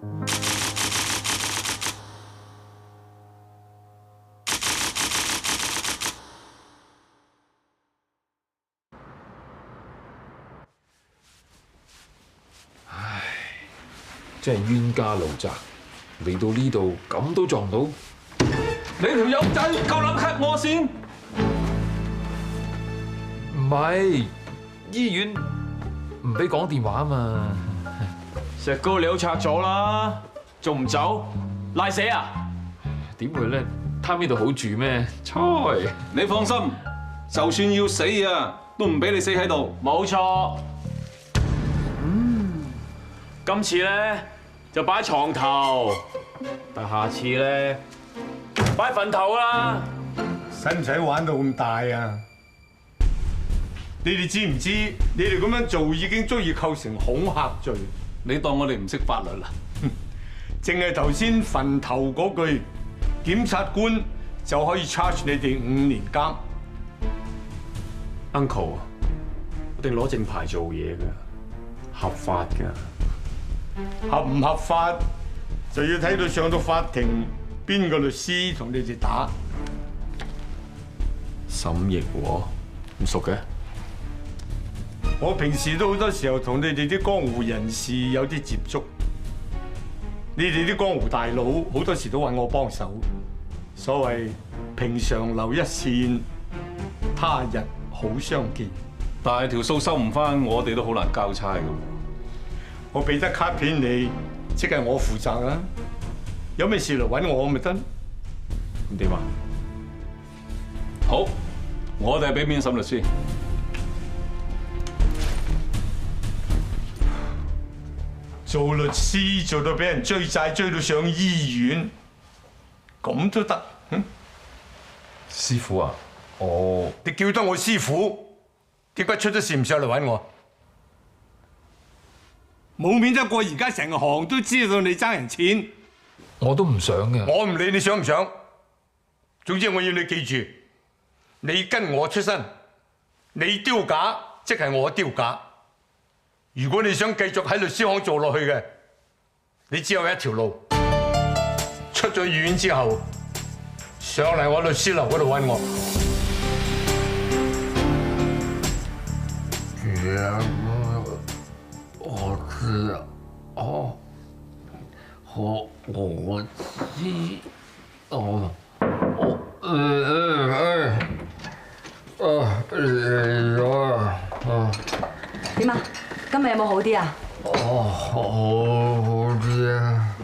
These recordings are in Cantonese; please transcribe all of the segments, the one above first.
唉，真係冤家路窄，嚟到呢度咁都撞到，你條友仔夠膽黑我先？唔係醫院唔俾講電話啊嘛。石膏你都拆咗啦，仲唔走？賴死啊！點會咧？貪呢度好住咩？猜你放心，就算要死啊，都唔俾你死喺度。冇錯。今次咧就擺床頭，但下次咧擺墳頭啦。使唔使玩到咁大啊？你哋知唔知？你哋咁樣做已經足以構成恐嚇罪。你當我哋唔識法律啦？淨係頭先墳頭嗰句，檢察官就可以 charge 你哋5年監。Uncle， 我哋攞正牌做嘢㗎，合法㗎。合唔合法就要睇到上到法庭邊個律師同你哋打。沈奕和唔熟嘅？我平時都好多時候同你哋啲江湖人士有啲接觸，你哋啲江湖大佬好多時都揾我幫手。所謂平常留一線，他日好相見。但係條數收唔返，我哋都好難交差㗎。我俾得卡片你，即係我負責啦。有咩事嚟揾我咪得。咁點啊？好，我哋係俾面沈律師。做律師做到俾人追債追到上醫院，咁都得？師傅啊，你叫得我師傅，點解出咗事唔上嚟揾我？冇免得過而家成行都知道你爭人錢。我都唔想嘅。我唔理你想唔想，總之我要你記住，你跟我出身，你丟架即係我丟架。如果你想繼續喺律師行做落去嘅，你只有一條路，出咗院之後上嚟我律師樓嗰度揾我。我知，我知，點啊？今日有冇好啲啊？好啲啊！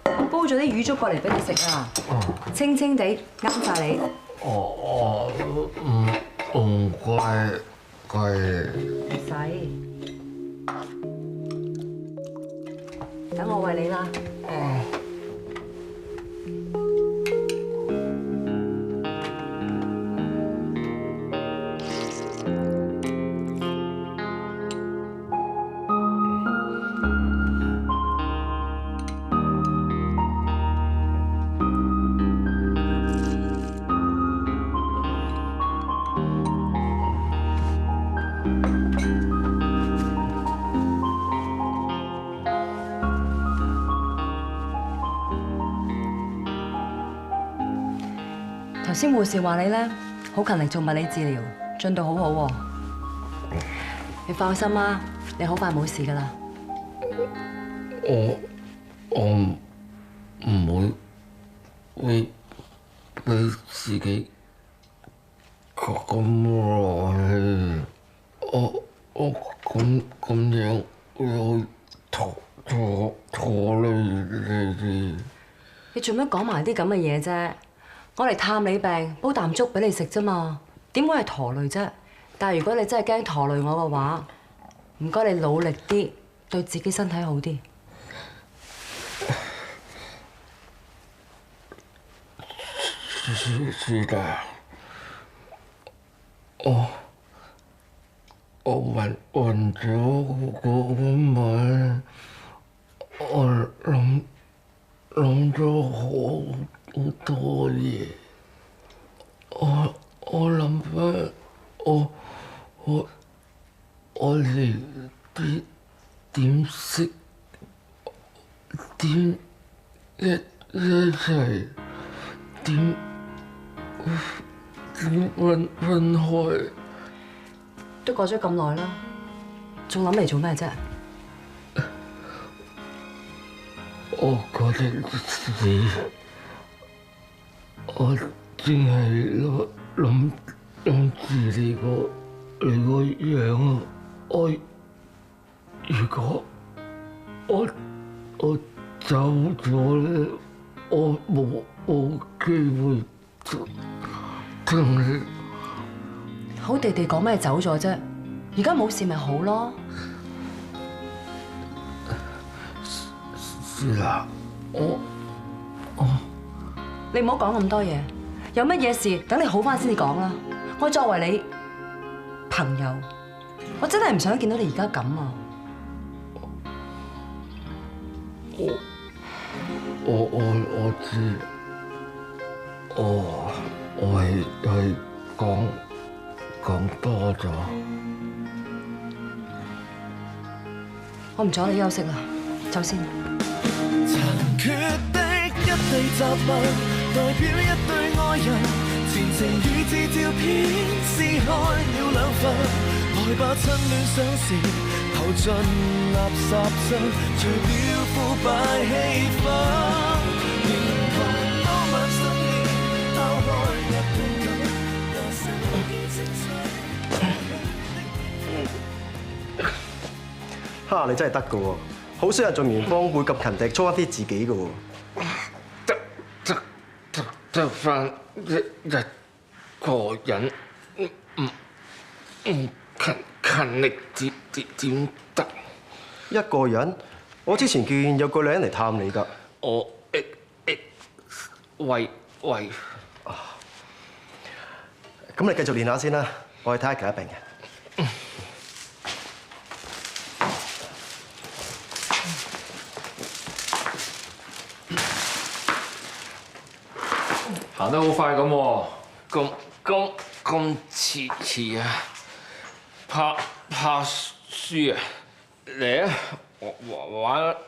我煲咗啲魚粥過嚟俾你食啊，清清地啱晒你。唔該。唔使，等我餵你啦。頭先護士話你咧好勤力做物理治療，進度好好喎。你放心啦，你好快冇事噶啦。我唔會俾自己咁耐，我咁樣會拖累你哋。你做乜講埋啲咁嘅嘢啫？我嚟探你病，煲啖粥俾你食啫嘛，點會係拖累啫？但係如果你真係驚拖累我嘅話，唔該你努力啲，對自己身體好啲。是的，我暈咗嗰晚，我諗咗好多嘢，我諗翻我哋點識點一齊？點分開？都過咗咁耐啦，仲諗嚟做咩啫？我覺得死，我淨係諗住你個樣。如果我走咗咧，我冇機會同你。好地地講咩走咗啫？而家冇事咪好咯。是啦，你唔好講咁多嘢，有乜嘢事等你好返先至講啦。我作為你朋友，我真係唔想見到你而家咁啊！我知，我係講多咗。我唔阻你休息啦，走先。殘缺的一地雜物，代表一對愛人，前情與自照片撕開了兩份。來吧，趁亂想時，投進垃圾箱，除掉腐敗氣氛。連同多晚失眠，拋開一片感，也是見精彩。哈！你真係得㗎喎，好少人做完幫會咁勤力操一啲自己㗎喎。得返一個人，唔勤力點得？一個人？我之前見有個女人嚟探你㗎。我喂，咁你繼續練下先啦，我去睇下其他病人。行得好快咁喎。咁遲啊！怕輸啊！嚟啊！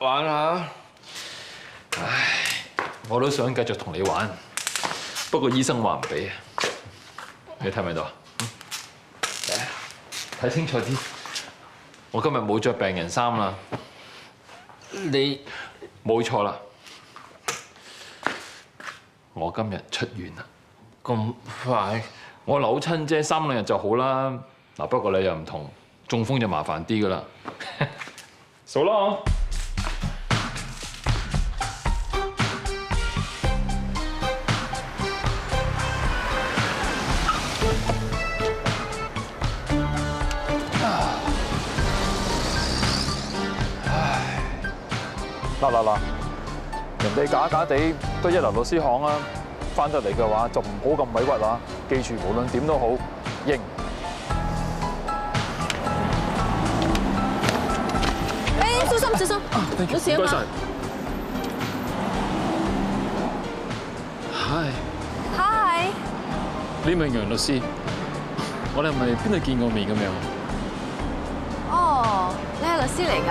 玩下。唉，我都想繼續同你玩，不過醫生話唔俾啊。你睇唔睇到啊？嚟啊！睇清楚啲。我今日冇着病人衫啦。你冇錯啦。我今日出院啦。咁快？我扭親啫，3、2日就好啦。嗱，不過你又唔同，中風就麻煩啲噶啦。數啦！嗱，人哋假假地都一流律師行啊，翻得嚟嘅話就唔好咁委屈啦。記住，無論點都好，認。小心！冇事啊嘛。唔該晒。Hi，你咪楊律師，我哋係咪邊度見過面咁樣？哦，你係律師嚟㗎？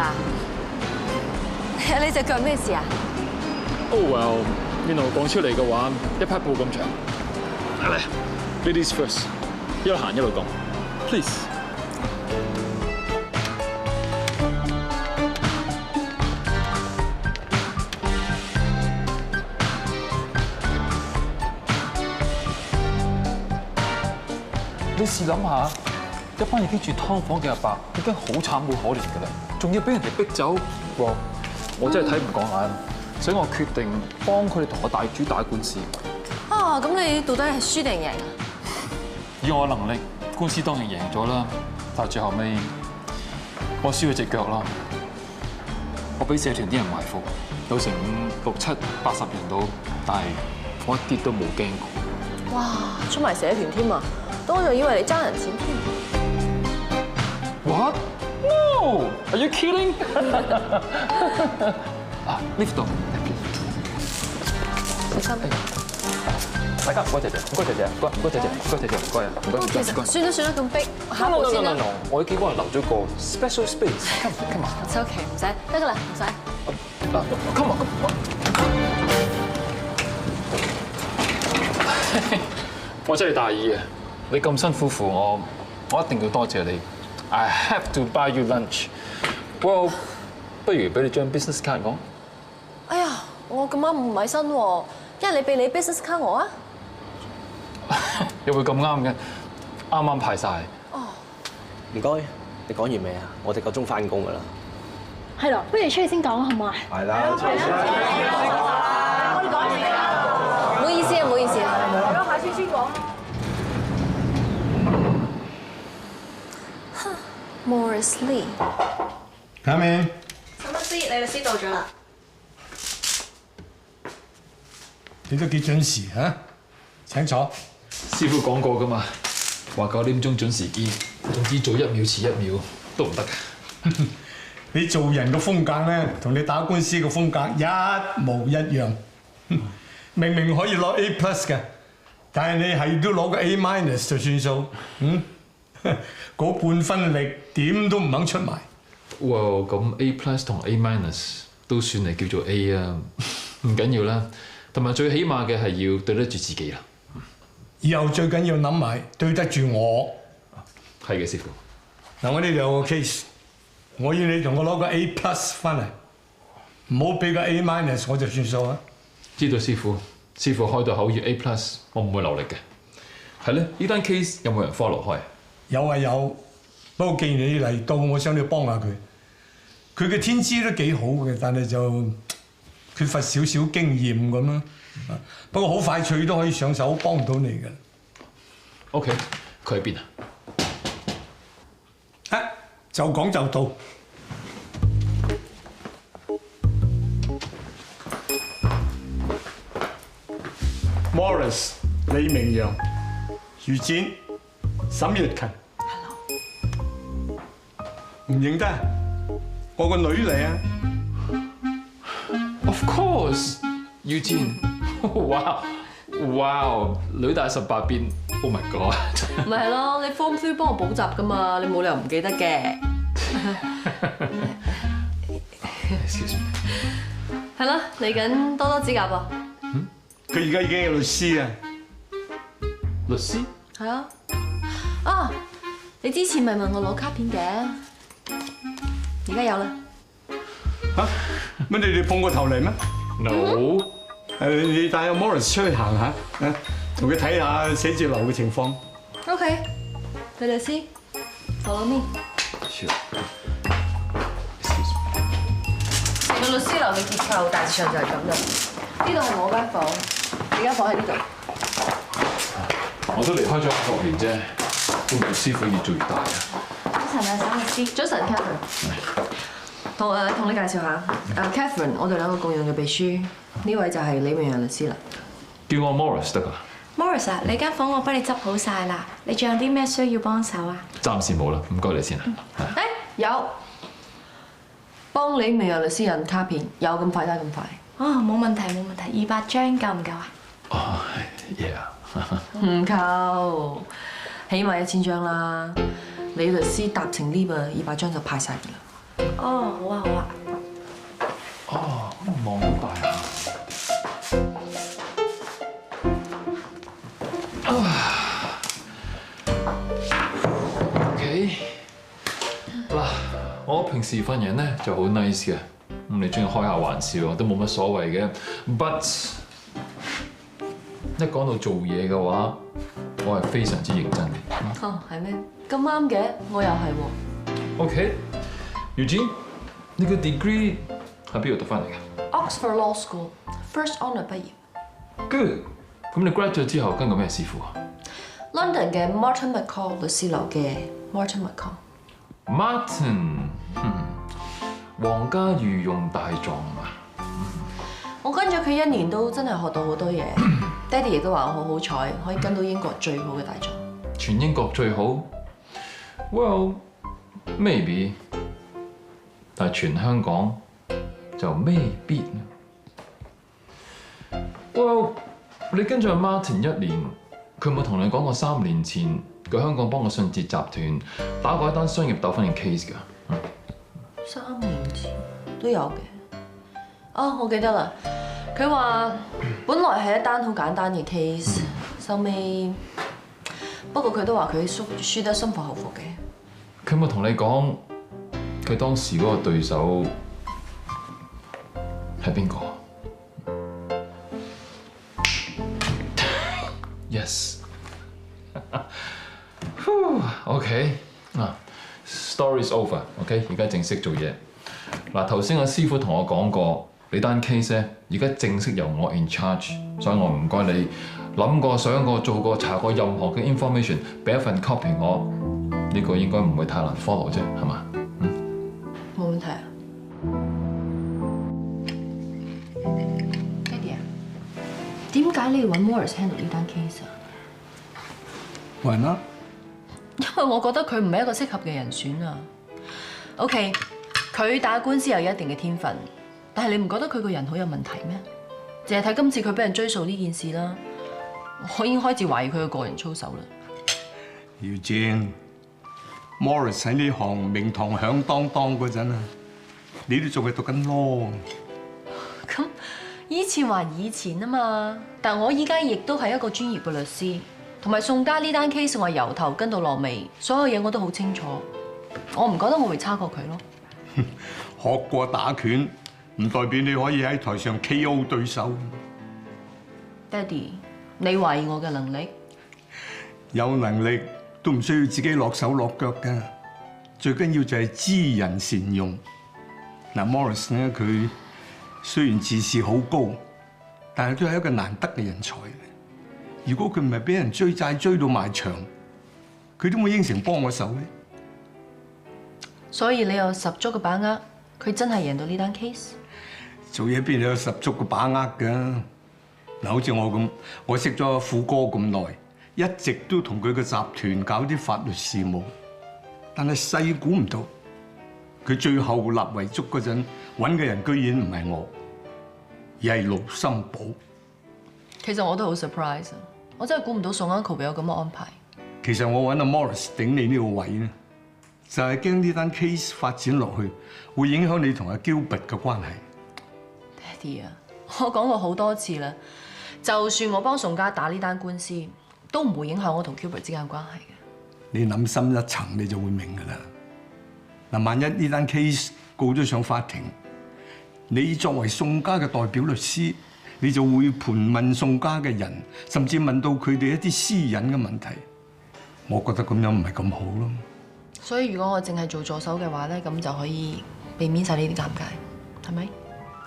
你隻腳咩事啊？ Oh well，講出嚟嘅話，一匹布咁長。嚟 ，ladies first，一路行一路講 ，please。你試諗下，一班已經住劏房嘅阿伯已經好慘好可憐㗎啦，仲要俾人哋逼走，我真係睇唔過眼，所以我決定幫佢哋同個大主打官司。哦，咁你到底係輸定贏啊？以我能力，官司當然贏咗啦，但係最後尾我輸咗隻腳啦。我俾社團啲人埋伏，有成6、7、80人到，但係我一啲都冇驚過。哇，出埋社團添啊！我仲以為你爭人錢添。What? No! Are you kidding? 啊 ，lift 到。小心。大家唔該謝謝，唔該謝謝，唔該謝謝，唔該謝謝，唔該啊，唔該。其實算啦，咁逼，下步先啦。我已經幫人留咗個 special space。Come on。OK，唔使，得㗎啦，唔使。Come on！ 我真係大意啊！你咁辛苦扶我，我一定要多謝你。I have to buy you lunch。Well， 不如俾你張 business card 我。哎呀，我咁啱唔喺身喎，一係你俾你 business card 我啊。又會咁啱嘅，啱啱排晒。唔該，你講完未啊？我哋夠鐘翻工㗎啦。係咯，不如出去先講啦，好唔好啊？係啦，出去先。我哋講完㗎。唔好意思啊，唔好意思啊。下次先講。 Morris Lee， Come in。沈律師，你律師到咗啦。你都幾準時嚇？請坐。師傅講過㗎嘛，話9點鐘準時見，總之早1秒遲1秒都唔得㗎。你做人嘅風格咧，同你打官司嘅風格一模一樣。明明可以攞 A+ 嘅，但係你係都攞個 A- 就算數。嗰半分力點都唔肯出埋。哇，咁 A+ 同 A- 都算係叫做 A 啊，唔緊要啦。同埋最起碼嘅係要對得住自己啦。以後最緊要諗埋對得住我。係嘅，師傅。嗱，我呢度有個 case， 我要你同我攞個 A+ 翻嚟，唔好俾個 A- 我就算數啊。知道師傅，師傅開到口要 A+，我唔會留力嘅。係咧，呢單 case 有冇人 follow 開？有啊有，不過既然你嚟到，我想你幫下佢。佢嘅天資都幾好嘅，但係就缺乏少少經驗咁啦。不過好快脆都可以上手幫到你嘅。OK， 佢喺邊啊？就講就到。Morris 李明陽、余展、沈月勤。Hello。唔認得？我個女嚟啊 Of course， Eugene， 哇哇，女大18變 ，Oh my God！ 咪係咯，你 Form 3幫我補習㗎嘛，你冇理由唔記得嘅。Excuse me。係啦，嚟緊多多指教噃。佢而家已經係律師啊。律師？係啊。啊，你之前咪問我攞卡片嘅，而家有啦。嚇？乜你哋碰過頭嚟咩 ？No。你帶阿 Morris 出去行下，同佢睇下寫字樓嘅情況。OK， 李律師，follow me。Sure。Excuse me。成個律師樓嘅結構大致上就係咁啦。呢度係我間房，你間房喺呢度。我都離開咗6年啫，會唔會師傅越做越大啊？早晨啊，沈律師。早晨 ，Catherine。同你介紹下，Catherine， 我哋兩個共用嘅秘書，呢位就係李明陽律師啦。叫我 Morris 得㗎。Morris 啊，你間房我幫你執好晒啦，你仲有啲咩需要幫手啊？暫時冇啦，唔該你先啊。有幫李明陽律師印卡片，有咁快得咁快。哦，冇問題冇問題，200張夠唔夠啊？哦，yeah。唔夠，起碼1000張啦。李律師搭乘 lift 200張就派晒㗎啦。哦，好啊好啊。哦，望好大啊！OK， 嗱，我平時份人咧就好 nice 嘅，咁你中意開下玩笑都冇乜所謂嘅。But 一講到做嘢嘅話，我係非常之認真嘅。哦，係咩？咁啱嘅，我又係喎。OK，Eugene， 你個 degree 喺邊度讀翻嚟㗎 Oxford Law School First Honour 畢業。 ？Good， 咁你 grad 咗之後跟過咩師傅啊 London 嘅 Martin McCall 律師樓嘅 Martin McCall。Martin， 皇家御用大狀啊！我跟咗佢1年都真係學到好多嘢。爹哋亦都話我好好彩，可以跟到英國最好嘅大狀。全英國最好 ？Well maybe， 但係全香港就未必。Well， 你跟咗 Martin 1年，佢有冇同你講過3年前佢香港幫個信捷集團打過一單商業糾紛嘅 case 㗎？ 3年前都有嘅。哦，我記得啦。佢話本來係一單好簡單嘅 case，收尾不過佢都話佢輸得心服口服嘅。佢有冇同你講佢當時嗰個對手係邊個 ？Yes 。OK 嗱 ，story's over。OK， 而家正式做嘢。嗱，頭先個師傅同我講過，你單 case 咧，而家正式由我 in charge， 所以我唔該你諗過、想過、做過、查過任何嘅 information， 俾一份 copy 我，呢個應該唔會太難 follow 啫，係嘛？冇問題啊。爹哋啊，點解你要揾 Morris handle 呢單 case 啊？Why not？因為我覺得佢唔係一個適合嘅人選啊。OK， 佢打官司有一定嘅天分，但係你唔覺得佢個人好有問題咩？淨係睇今次佢俾人追訴呢件事啦，我已經開始懷疑佢嘅個人操守啦。Eugene，Morris 喺呢行名堂響當當嗰陣啊，你都仲係讀緊 law。咁以前還以前啊嘛，但我依家亦都係一個專業嘅律師。同埋宋家呢單 case 我係由頭跟到落尾，所有嘢我都好清楚。我唔覺得我會差過佢咯。學過打拳，唔代表你可以喺台上 KO 對手。爹哋，你懷疑我嘅能力？有能力都唔需要自己落手落腳㗎，最緊要就係知人善用。嗱 ，Morris 咧，佢雖然自視好高，但係都係一個難得嘅人才。如果佢唔係俾人追債追到埋牆，佢都冇應承幫我手咧。所以你有十足嘅把握，佢真係贏到呢單 case？ 做嘢邊有十足嘅把握㗎？嗱，好似我咁，我識咗富哥咁耐，一直都同佢嘅集團搞啲法律事務，但係細估唔到，佢最後立遺囑嗰陣揾嘅人居然唔係我，而係盧森堡。其實我都好 surprise 啊！我真係估唔到宋 uncle 會有咁嘅安排。其實我揾阿 Morris 頂你呢個位咧，就係驚呢單 case 發展落去，會影響你同阿 Gilbert 嘅關係。爹哋啊，我講過好多次啦，就算我幫宋家打呢單官司，都唔會影響我同 Gilbert 之間關係嘅。你諗深一層，你就會明㗎啦。嗱，萬一呢單 case 告咗上法庭，你作為宋家嘅代表律師，你就會盤問宋家嘅人，甚至問到佢哋一啲私隱嘅問題。我覺得咁樣唔係咁好咯。所以如果我淨係做助手嘅話咧，咁就可以避免晒呢啲尷尬，係咪？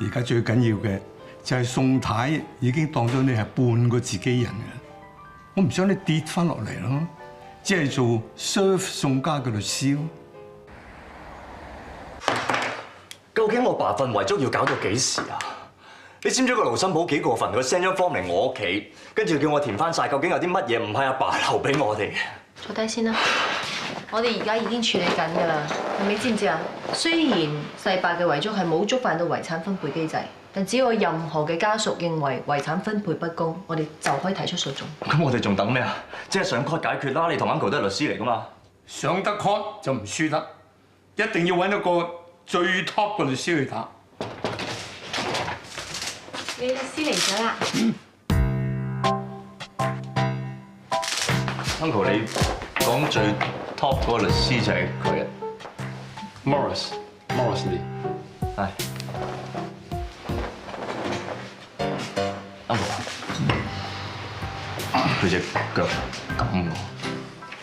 而家最緊要嘅就係宋太已經當咗你係半個自己人嘅，我唔想你跌翻落嚟咯，只係做 serve 宋家嘅律師咯。究竟我爸份遺囑要搞到幾時啊？你簽咗個盧森堡幾過分，佢 send 張 form 嚟我屋企，跟住叫我填翻晒，究竟有啲乜嘢唔係阿爸留俾我哋嘅？坐低先啦，我哋而家已經處理緊㗎啦。你知唔知啊？雖然世伯嘅遺囑係冇觸犯到遺產分配機制，但只要有任何嘅家屬認為遺產分配不公，我哋就可以提出訴訟。咁我哋仲等咩啊？即係上 court 解決啦！你同 uncle 都係律師嚟㗎嘛？上得 court 就唔輸得，一定要揾一個最 top 嘅律師去打。你律師嚟咗啦。Uncle， 你講最 top 嗰個律師就係佢啊 Morris Lee。係。Uncle， 佢隻腳咁喎。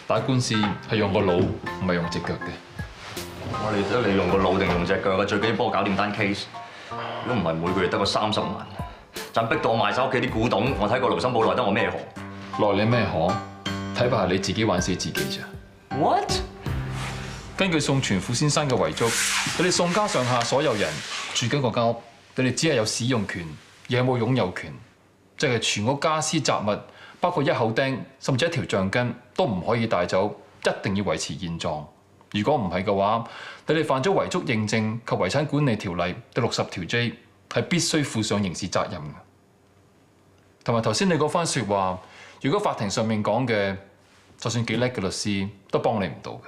打官司係用個腦，唔係用隻腳嘅。我哋得你用個腦定用隻腳嘅，最緊要幫我搞掂單 case。如果唔係每個月得個30萬，陣逼到我賣晒屋企啲古董，我睇過盧森堡奈得我咩何？奈你咩何？睇怕係你自己玩死自己咋 ？What？ 根據宋全富先生嘅遺囑，你哋宋家上下所有人住緊嗰間屋，你哋只係有使用權，而係冇擁有權，即係全屋家私雜物，包括一口釘，甚至一條橡筋，都唔可以帶走，一定要維持現狀。如果唔係嘅話，你哋犯咗遺囑認證及遺產管理條例第60條 J， 係必須負上刑事責任嘅。同埋頭先你嗰番説話，如果法庭上面講嘅，就算幾叻嘅律師都幫你唔到嘅。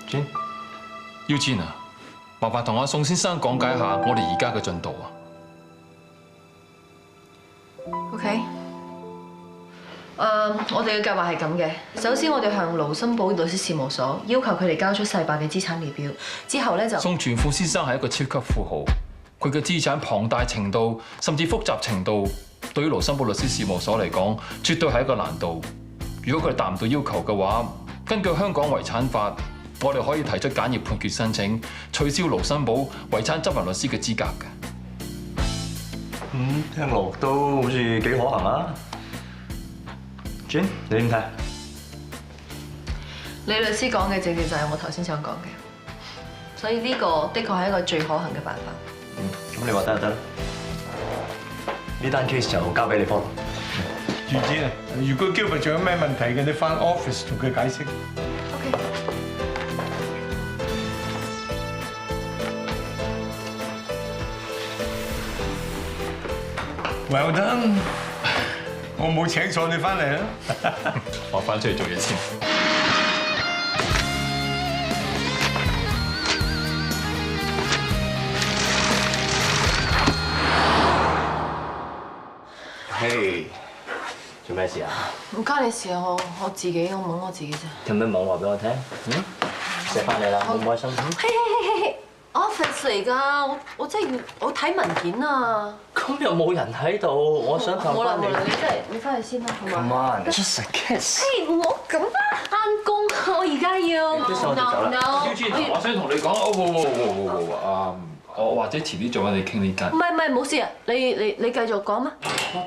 Jane， Eugene 啊，麻煩同阿宋先生講解下我哋而家嘅進度啊。OK。我哋嘅計劃係咁嘅。首先，我哋向盧森堡律師事務所要求佢哋交出世伯嘅資產列表。之後咧就宋傳富先生係一個超級富豪，佢嘅資產龐大程度甚至複雜程度，對於盧森堡律師事務所嚟講，絕對係一個難度。如果佢哋達唔到要求嘅話，根據香港遺產法，我哋可以提出簡易判決申請，取消盧森堡遺產執行律師嘅資格嘅。聽落都好似幾可行啊 ！Jane， 你點睇？李律師講嘅正正就係我頭先想講嘅，所以呢個的確係一個最可行嘅辦法。咁你話得就得啦。呢單 case 就交俾你 follow。住姐啊，如果 Gilbert 仲有咩問題嘅，你翻 office 同佢解釋。OK。Well done， 我冇請錯你翻嚟啦。我翻出去做嘢先。嘿，做咩事啊？唔關你事啊，我自己，我懵我自己啫。有咩冇話俾我聽？錫翻你啦，好唔開心？嘿 ，office 嚟㗎，我真係要我睇文件啊。咁又冇人喺度，我想氹翻你。冇啦，你翻去先啦，好嘛 Come on，just a kiss。嘿，唔好咁啦，翻工，我而家要。我哋走啦。我想同你講，我或者遲啲再揾你傾呢間。唔係，冇事啊，你繼續講嘛。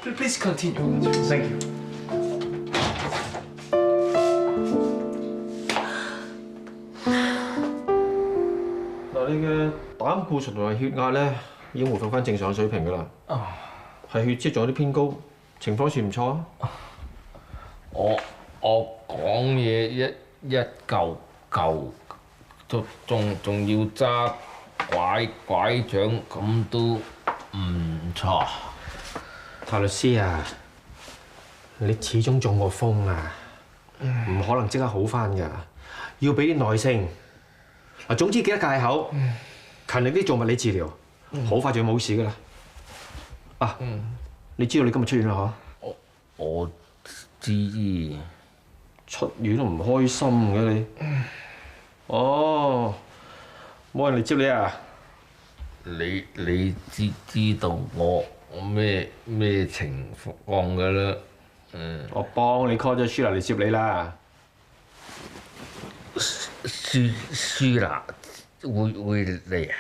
Please continue。Thank you。嗱，你嘅膽固醇同埋血壓咧已經回復翻正常水平㗎啦。係血脂仲有啲偏高，情況算唔錯啊。我講嘢一嚿嚿，仲要揸拐杖，咁都唔錯。譚律師啊，你始終中過風啊，唔可能即刻好翻㗎，要俾啲耐性。啊，總之記得戒口，勤力啲做物理治療，好快就冇事㗎啦。啊，你知道你今日出院啦嗬？我知。出院都唔開心嘅你。哦，冇人嚟接你啊？你知道我咩情況㗎啦？我幫你 call 咗舒娜嚟接你啦。舒娜會嚟啊？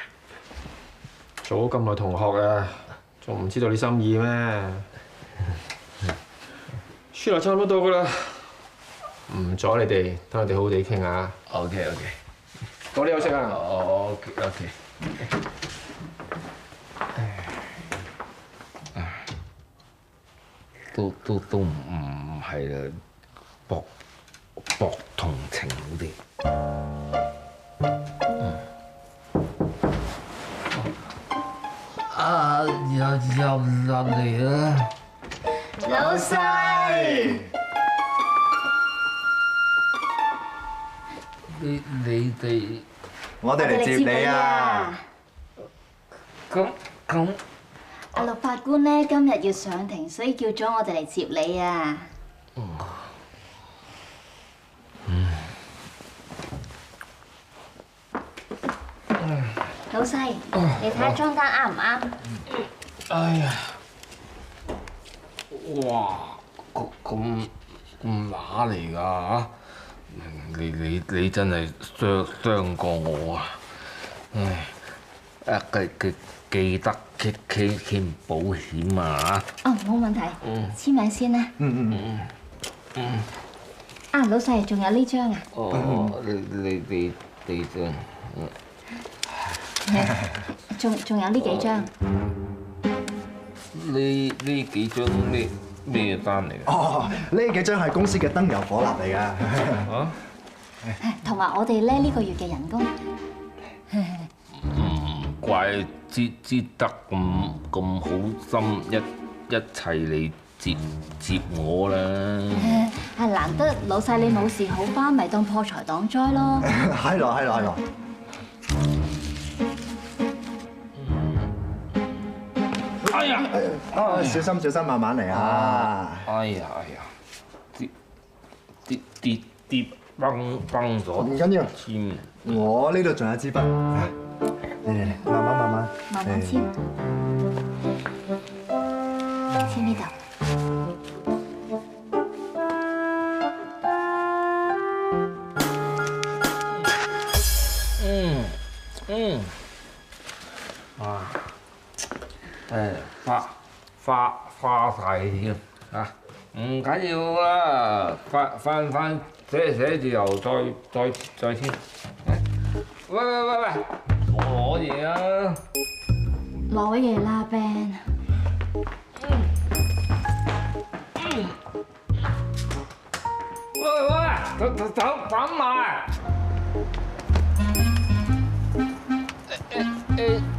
做咗咁耐同學啊，仲唔知道你心意咩？舒娜差唔多到㗎啦，唔阻你哋，等我哋好好地傾下。OK， 多啲休息啊。OK。都唔係啦，博同情好啲。又落嚟啦，老細。你哋，我哋嚟接你啊！咁。阿陸法官咧今日要上庭，所以叫咗我哋嚟接你啊！老細，你睇下裝單啱唔啱？哎呀！哇！咁乸嚟㗎嚇！你真係傷過我啊！唉，記得傾保險啊！哦，冇問題。簽名先啦。啊，老細，仲有呢張啊？哦，你張。仲有呢幾張。呢幾張咩單嚟㗎？哦，呢幾張係公司嘅燈油火蠟嚟㗎。啊？同埋我哋咧呢個月嘅人工。唔怪知得咁好心一齊嚟接我啦！係難得老細你冇事好返，咪當破財擋災咯。係咯。哎呀！小心小心，慢慢嚟啊！哎呀！跌崩咗。唔緊要，簽。我呢度仲有支筆，嚟，慢慢。慢慢簽，簽呢度。花晒添啊！唔緊要啦，翻寫字樓再簽。喂，攞嘢啊！攞嘢啦 ，Ben。喂，等埋。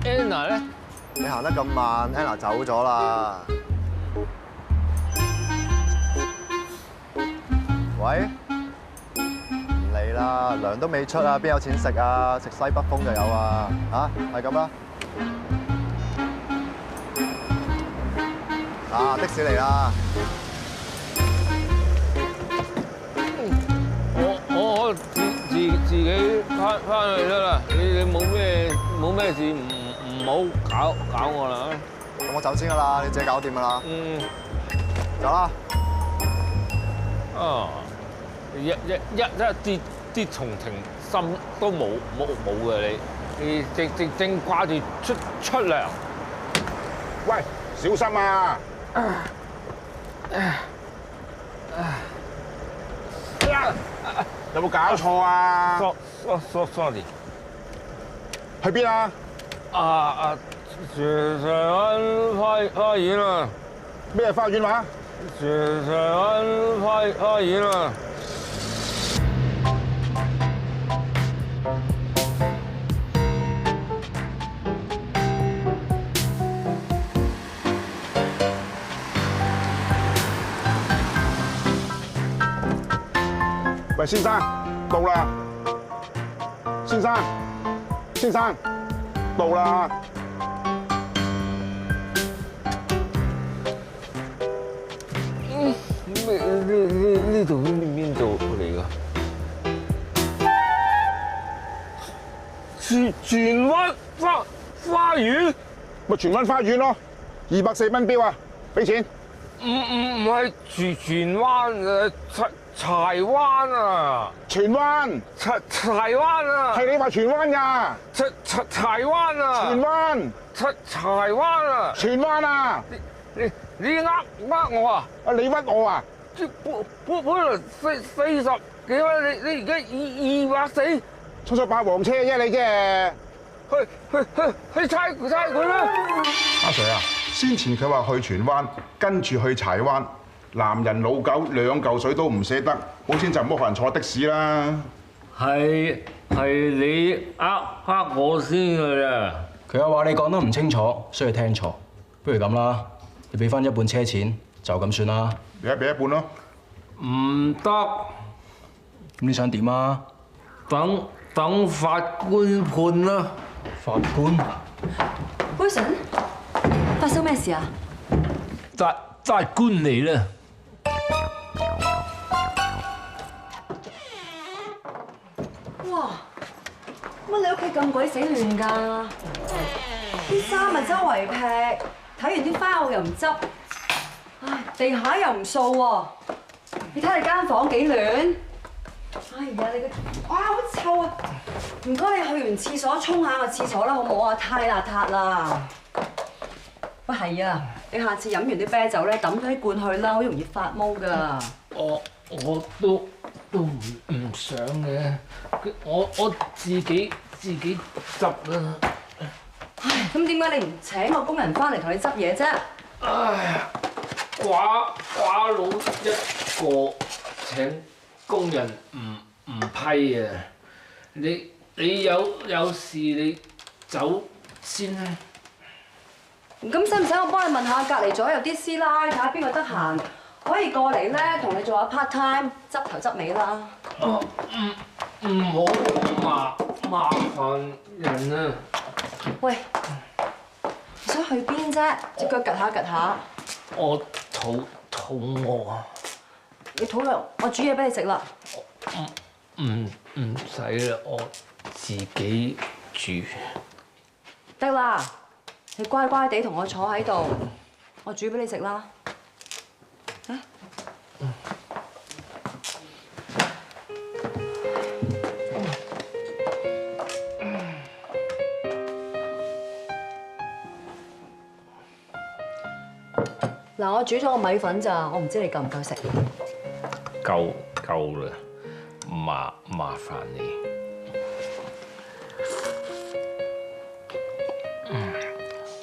Anna 咧？你行得咁慢 ，Anna 走咗啦。喂，唔嚟啦，糧都未出啊，邊有錢食啊？食西北風就有啊，嚇係咁啦。啊，的士嚟啦！我自己翻去得啦，你冇咩事唔好搞我啦。咁我走先噶啦，你自己搞掂噶啦。走啦。啊！一啲同情心都冇嘅你正掛住出糧。喂，小心啊！有冇搞錯啊？Sorry。去邊啊？上灣花園啊！咩花園話？上灣花園啊！喂，先生，到啦！先生，到啦！呢度邊度嚟㗎？荃灣花園，咪荃灣花園咯，240蚊標啊，俾錢。唔係荃灣柴灣啊！荃灣，柴灣啊！係你話荃灣㗎？柴灣啊！荃灣，柴灣啊！荃灣啊！你呃我啊？你屈我啊？本來40幾蚊，你而家240，出咗霸王車啫你啫！去差佢啦！阿 Sir 啊，先前佢話去荃灣，跟住去柴灣。男人老狗2嚿水都唔捨得，冇錢就唔好學人坐的士啦。係你呃我先㗎咋？佢又話你講得唔清楚，所以聽錯。不如咁啦，你俾翻一半車錢，就咁算啦。俾一半咯。唔得。咁你想點啊？等法官判啦。法官 ，Wilson， 發生咩事啊？法官嚟啦！哇！乜你屋企咁鬼死亂㗎？啲衫咪周圍劈，睇完啲花我又唔執，唉，地下又唔掃喎。你睇你間房幾亂？哎呀，你個哇好臭啊！唔該，你去完廁所沖下個廁所啦，好唔好啊？太邋遢啦！喂，係啊，你下次飲完啲啤酒咧，抌咗啲罐去啦，好容易發毛㗎。我都唔想嘅，我自己執啦。唉，咁點解你唔請個工人翻嚟同你執嘢啫？唉，寡佬一個請工人唔批啊！你有事你走先啦。咁使唔使我幫你問下隔離左右啲師奶，睇下邊個得閒，可以過嚟咧同你做下 part time，執頭執尾啦。唔好麻煩人啊！喂，想去邊啫？隻腳趌下趌下。我肚餓啊！你肚餓，我煮嘢俾你食啦。唔使啦，我自己煮。得啦，你乖乖地同我坐喺度，我煮俾你食啦。啊！嗱，我煮咗個米粉咋，我唔知你夠唔夠食。夠啦，麻煩你。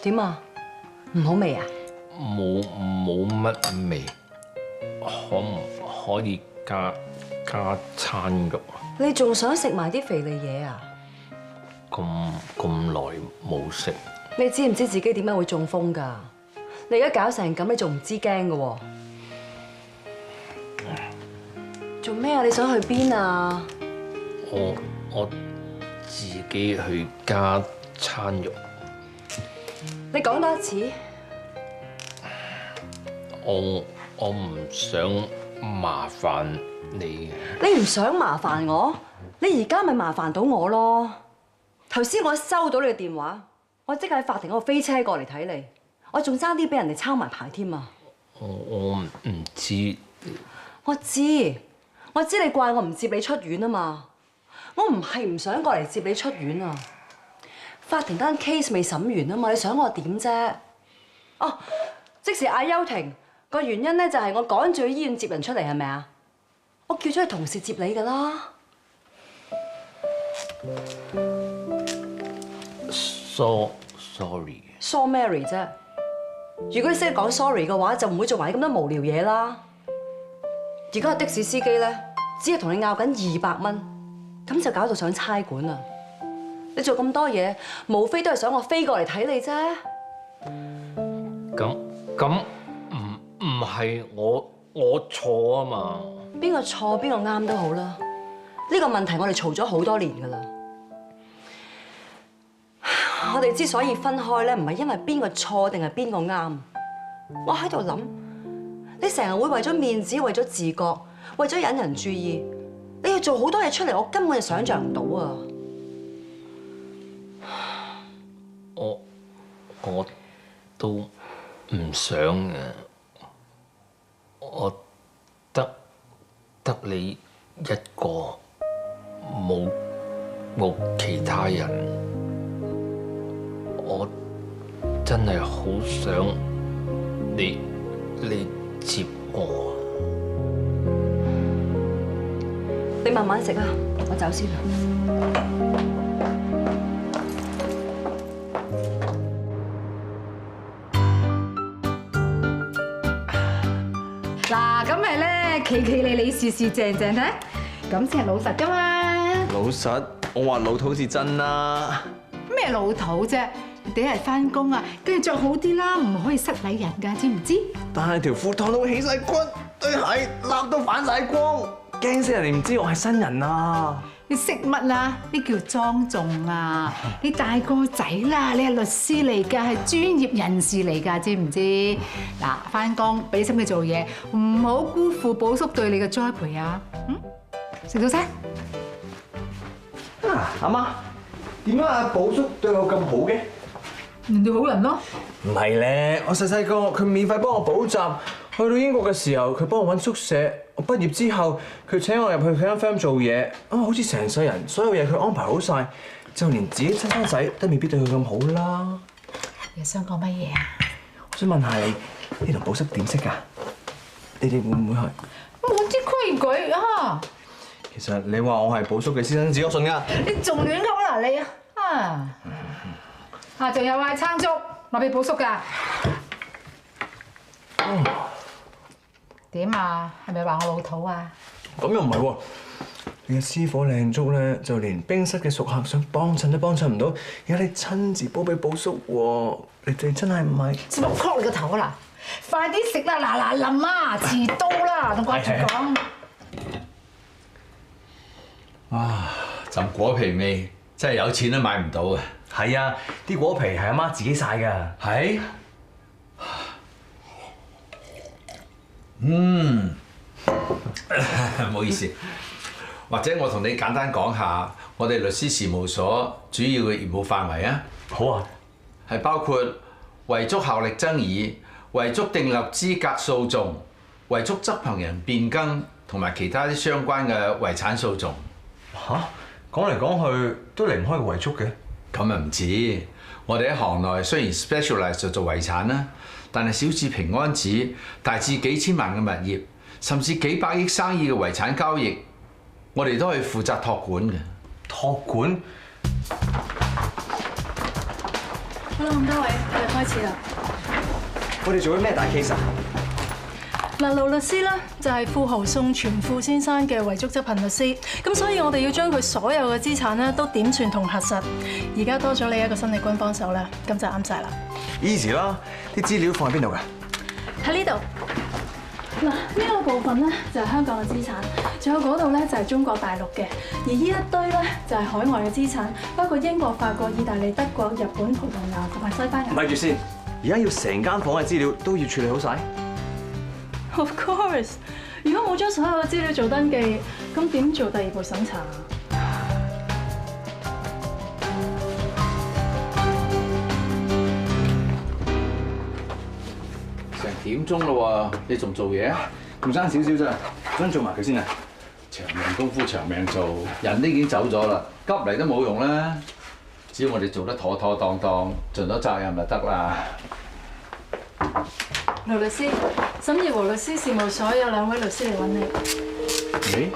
點啊？唔好味啊？冇乜味，可唔可以加餐肉啊？你仲想食埋啲肥膩嘢啊？咁耐冇食。你知唔知自己點解會中風㗎？你而家搞成咁，你仲唔知驚㗎喎？做咩啊？你想去邊啊？我自己去加餐肉。你講多一次。我唔想麻煩你。你唔想麻煩我？你而家咪麻煩到我咯。頭先我收到你嘅電話，我即刻喺法庭嗰度飛車過嚟睇你，我仲爭啲俾人哋抄埋牌添啊！我唔知。我知你怪我唔接你出院啊嘛！我唔係唔想過嚟接你出院啊！法庭單 case 未審完啊嘛，你想我點啫？哦，即時嗌休庭個原因咧就係我趕住去醫院接人出嚟，係咪啊？我叫咗你同事接你㗎啦。sorry。So Mary 啫。如果你識得講 sorry 嘅話，就唔會做埋咁多無聊嘢啦。而家個的士司機咧，只係同你拗緊200蚊，咁就搞到上差館啦。你做咁多嘢，無非都係想我飛過嚟睇你啫。咁唔係我錯啊嘛。邊個錯邊個啱都好啦。呢個問題我哋嘈咗好多年㗎啦。我哋之所以分開咧，唔係因為邊個錯定係邊個啱。我喺度諗，你成日會為咗面子、為咗自覺、為咗引人注意，你要做好多嘢出嚟，我根本就想像唔到啊！我都唔想嘅，我得你一個，冇其他人，我真係好想你接我。你慢慢食啊，我走先啦。嗱，咁咪咧企理理事事正正睇，咁先係老實噶嘛。老實，我話老土至真啦。咩老土啫？人哋係翻工啊，跟住着好啲啦，唔可以失禮人㗎，知唔知？但係條褲燙到起晒骨，對鞋笠到反晒光，驚死人哋唔知我係新人啊！你識乜啊？呢叫莊重啊！你大個仔啦，你係律師嚟㗎，係專業人士嚟㗎，知唔知？嗱，翻工俾心機做嘢，唔好辜負寶叔對你嘅栽培啊！食早餐。阿媽，點解阿寶叔對我咁好嘅？人哋好人咯。唔係咧，我細個佢免費幫我補習，去到英國嘅時候佢幫我揾宿舍，我畢業之後佢請我入去佢間 firm 做嘢，好似成世人，所有嘢佢安排好晒，就連自己親生仔都未必對佢咁好啦。你想講乜嘢啊？我想問下你同寶叔點識㗎？你哋會唔會係？冇啲規矩啊！其實你話我係寶叔嘅私生子，我信㗎。你仲亂講嗱你啊！仲有嗌撐粥，攞俾寶叔㗎。點啊？係咪話我老土啊？咁又唔係喎，你嘅私伙靚粥咧，就連冰室嘅熟客想幫襯都幫襯唔到，而家你親自煲俾寶叔喎，你哋真係唔係？使乜磕你個頭啊嗱！快啲食啦，嗱臨啊，遲到啦，仲掛住講。哇！陣果皮味真係有錢都買唔到啊！係啊，啲果皮係阿媽自己曬㗎。係。唔好意思，或者我同你簡單講下我哋律師事務所主要嘅業務範圍啊。好啊，係包括遺囑效力爭議、遺囑訂立資格訴訟、遺囑執行人變更同埋其他啲相關嘅遺產訴訟。嚇，講嚟講去都離唔開個遺囑嘅。咁啊唔止，我哋喺行內雖然 specialize 就做遺產啦，但係小至平安紙，大至幾千萬嘅物業，甚至幾百億生意嘅遺產交易，我哋都係負責託管嘅。託管？好啦，咁多位，我哋開始啦。我哋做緊咩大 case 啊？嗱，盧律師咧就係富豪宋全富先生嘅遺囑執行律師，咁所以我哋要將佢所有嘅資產咧都點算同核實。而家多咗你一個新力軍幫手啦，咁就啱晒啦。Easy 啦，啲資料放喺邊度㗎？喺呢度。嗱，呢個部分咧就係香港嘅資產，仲有嗰度咧就係中國大陸嘅，而呢一堆咧就係海外嘅資產，包括英國、法國、意大利、德國、日本、葡萄牙同埋西班牙。咪住先，而家要成間房嘅資料都要處理好晒。Of course， 如果冇將所有嘅資料做登記，咁點做第二步審查啊？成點鐘咯喎，你仲做嘢？仲爭少少啫，想做埋佢先啊！長命功夫長命做，人都已經走咗啦，急嚟都冇用啦。只要我哋做得妥妥當當，盡咗責任就得啦。盧律師，沈業和律師事務所有2位律師嚟揾你。咦？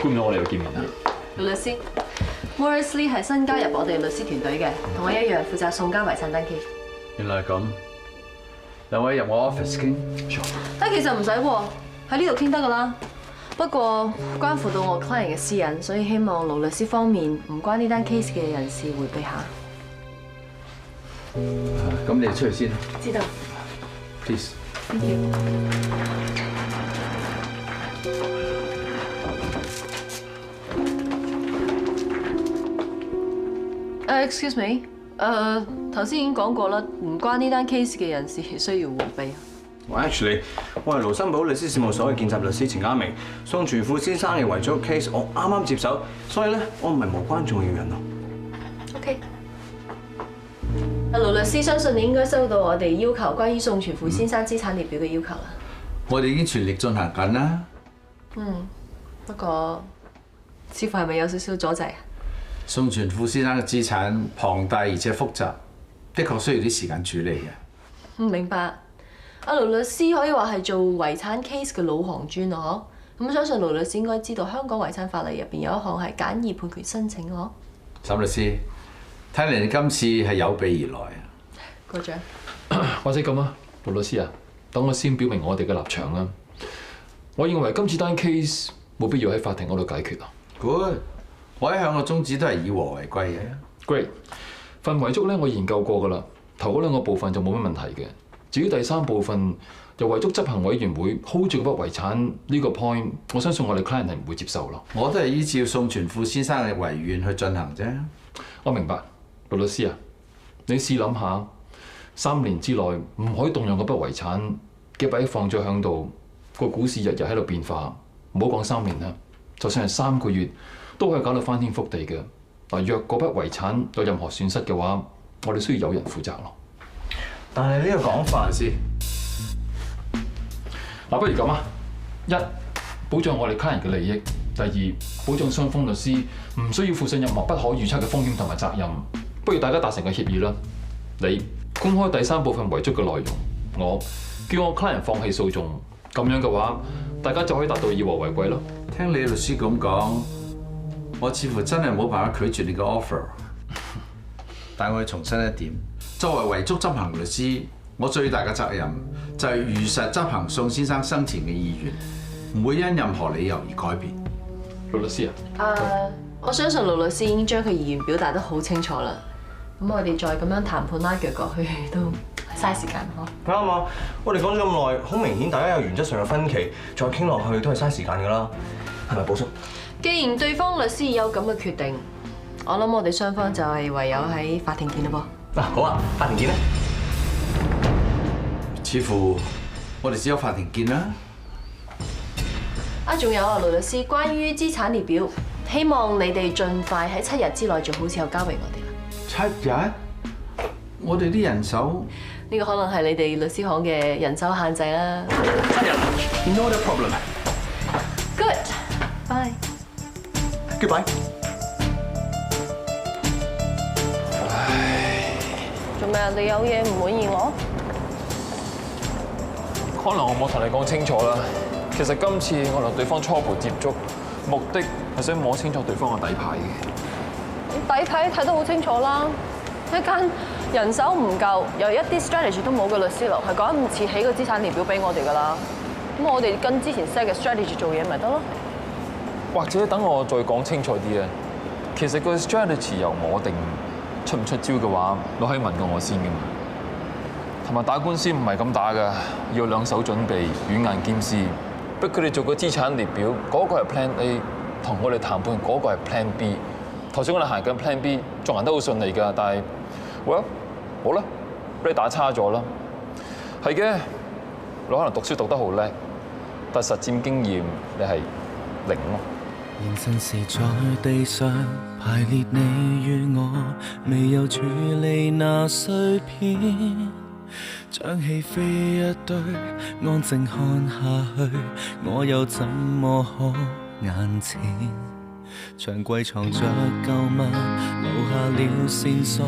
估唔到我哋會見面啊！盧律師 ，Morris Lee 係新加入我哋律師團隊嘅，同我一樣負責送交遺產登記。原來係咁，2位入我 office 傾。其實唔使喎，喺呢度傾得噶啦。不過關乎到我 client 嘅私隱，所以希望盧律師方面唔關呢單 case 嘅人士迴避下。咁你哋出去先。知道。Please。Thank you。Excuse me，頭先已經講過啦，唔關呢單 case 嘅人士需要迴避。Actually， 我係盧森堡律師事務所嘅見習律師錢家明，宋全富先生嘅遺囑 case 我啱啱接手，所以咧我唔係無關重要人咯。OK。盧律師，相信你應該收到我哋要求關於宋全富先生資產列表嘅要求啦。我哋已經全力進行緊啦。不過似乎係咪有少少阻滯啊？宋全富先生嘅資產龐大而且複雜，的確需要啲時間處理嘅。明白。阿盧律師可以話係做遺產 case 嘅老行專啊，咁相信盧律師應該知道香港遺產法例入邊有一項係簡易判決申請啊。沈律師，睇嚟你今次係有備而來啊！過獎。或者咁啊，盧律師啊，等我先表明我哋嘅立場啊。我認為今次單 case 冇必要喺法庭嗰度解決啊。Good， 我一向嘅宗旨都係以和為貴嘅。Great， 份遺囑咧我研究過㗎啦，頭嗰2個部分就冇乜問題嘅。至於第3部分由遺囑執行委員會 hold 住嗰筆遺產呢個 point， 我相信我哋 client 係唔會接受咯。我都係依照宋全富先生嘅遺願去進行啫。我明白，盧律師啊，你試諗下，3年之內唔可以動用嗰筆遺產嘅筆放咗喺度，個股市日日喺度變化，唔好講3年啦，就算係3個月都可以搞到翻天覆地嘅。嗱，若嗰筆遺產有任何損失嘅話，我哋需要有人負責咯。但係呢個講法先，嗱，不如咁啊：1. 保障我哋客人嘅利益；第2，保障雙方律師唔需要負上任何不可預測嘅風險同埋責任。不如大家達成個協議啦。你公開第3部分遺囑嘅內容，我叫我客人放棄訴訟。咁樣嘅話，大家就可以達到以和為貴咯。聽你律師咁講，我似乎真係冇辦法拒絕你嘅 offer。但我要重申一點。作為遺囑執行律師，我最大嘅責任就係如實執行宋先生生前嘅意願，唔會因任何理由而改變。盧律師啊，我相信盧律師已經將佢意願表達得好清楚啦。咁我哋再咁樣談判拉腳過去都嘥時間嗬。啱啊！我哋講咗咁耐，好明顯大家有原則上嘅分歧，再傾落去都係嘥時間㗎啦。係咪，寶叔？既然對方律師有咁嘅決定，我諗我哋雙方就係唯有喺法庭見咯噃。嗱，好啊，法庭見啦。似乎我哋只有法庭見啦。仲有啊，盧律師，關於資產列表，希望你哋盡快喺7日之內做好之後交俾我哋啦。7日？我哋啲人手？呢個可能係你哋律師行嘅人手限制啦。7日 ，not a problem。Good，bye。Goodbye。做咩？你有嘢唔滿意我？可能我冇同你講清楚啦。其實今次我同對方初步接觸，目的係想摸清楚對方嘅底牌嘅。底牌睇得好清楚啦，一間人手唔夠，又一啲 strategy 都冇嘅律師樓，係講唔似起個資產列表俾我哋㗎啦。咁我哋跟之前 set 嘅 strategy 做嘢咪得咯。或者等我再講清楚啲啊。其實個 strategy 由我定，出唔出招嘅話，你可以問過我先㗎嘛。同埋打官司唔係咁打㗎，要兩手準備，軟硬兼施。逼佢哋做個資產列表，嗰個係 Plan A， 同我哋談判嗰個係 Plan B。頭先我哋行緊 Plan B， 仲行得好順利㗎，但係，好啦，俾你打差咗啦。係嘅，你可能讀書讀得好叻，但實戰經驗你係零咯。現身時在地上排列你與我，未有處理那碎片。將戲飛一堆，安靜看下去，我又怎麼可眼前？長櫃藏着舊物，留下了線索，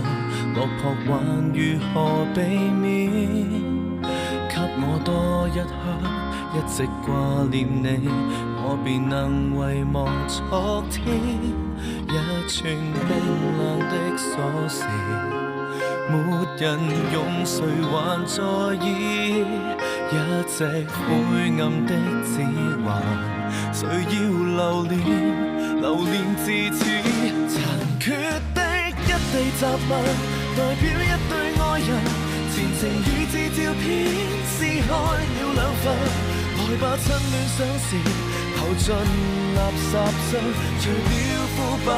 落魄還如何避免？給我多一刻，一直掛念你，我便能遺忘昨天。一串冰冷的鎖匙，沒人用，誰還在意？一隻灰暗的指環，誰要留戀至此？殘缺的一地雜物，代表一對愛人，前程與自照片撕開了兩份。來吧，趁戀相時，投進垃圾箱，除掉腐敗。